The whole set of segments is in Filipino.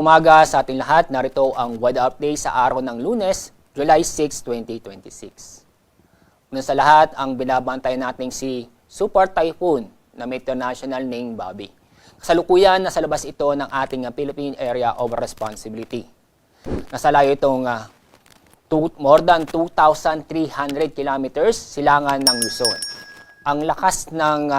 Umaga sa ating lahat, narito ang weather update sa araw ng Lunes, July 6, 2026. Una sa lahat, ang binabantayan natin si Super Typhoon na may international name Bobby. Kasalukuyan, nasa labas ito ng ating Philippine Area of Responsibility. Nasa layo itong more than 2,300 kilometers silangan ng Luzon. Ang lakas ng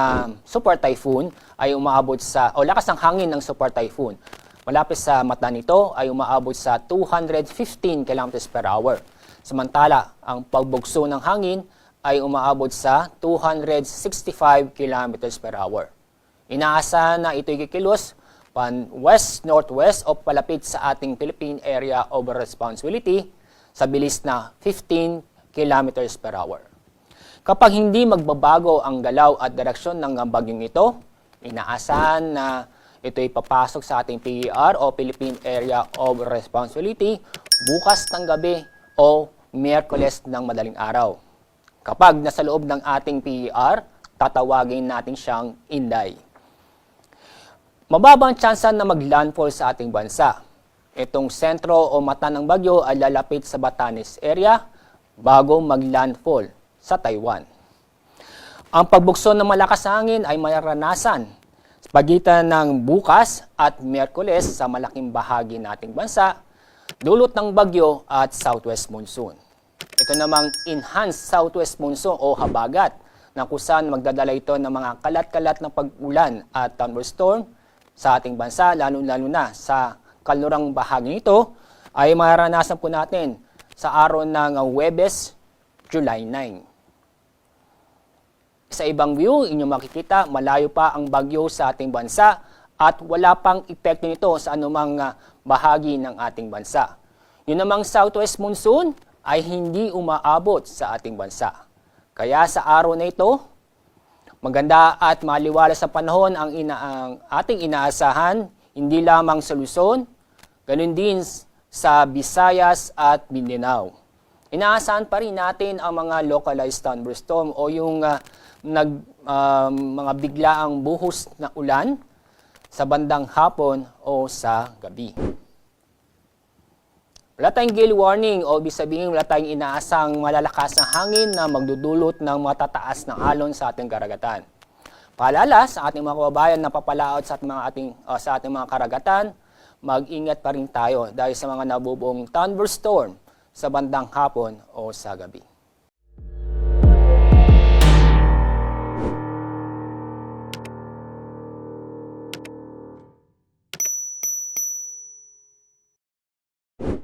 Super Typhoon ay umaabot lakas ng hangin ng Super Typhoon malapit sa mata nito ay umaabot sa 215 km per hour. Samantala, ang pagbugso ng hangin ay umaabot sa 265 km per hour. Inaasahan na ito'y kikilos west-northwest o palapit sa ating Philippine Area of Responsibility sa bilis na 15 km per hour. Kapag hindi magbabago ang galaw at direksyon ng bagyong ito, inaasahan na ito'y papasok sa ating PER o Philippine Area of Responsibility bukas ng gabi o Miyerkules ng madaling araw. Kapag nasa loob ng ating PER, tatawagin natin siyang Inday. Mababang tsansa na mag-landfall sa ating bansa. Itong sentro o mata ng bagyo ay lalapit sa Batanes area bago mag-landfall sa Taiwan. Ang pagbukso ng malakas na hangin ay mararanasan sa pagitan ng bukas at Miyerkules sa malaking bahagi nating bansa, dulot ng bagyo at southwest monsoon. Ito namang enhanced southwest monsoon o habagat na kung saan magdadala ito ng mga kalat-kalat na pag-ulan at thunderstorm sa ating bansa, lalo-lalo na sa kalurang bahagi nito, ay mararanasan po natin sa araw ng Huwebes, July 9. Sa ibang view, inyong makikita, malayo pa ang bagyo sa ating bansa at wala pang epekto nito sa anumang bahagi ng ating bansa. Yun namang southwest monsoon ay hindi umaabot sa ating bansa. Kaya sa araw na ito, maganda at maliwalas sa panahon ang ating inaasahan, hindi lamang sa Luzon, ganun din sa Visayas at Mindanao. Inaasahan pa rin natin ang mga localized thunderstorm o yung mga biglaang buhos na ulan sa bandang hapon o sa gabi. Wala tayong gale warning o ibig sabihin wala tayong inaasang malalakas na hangin na magdudulot ng matataas na alon sa ating karagatan. Paalala sa ating mga kababayan na papalaot sa ating mga karagatan, mag-ingat pa rin tayo dahil sa mga nabubuong thunderstorm sa bandang hapon o sa gabi.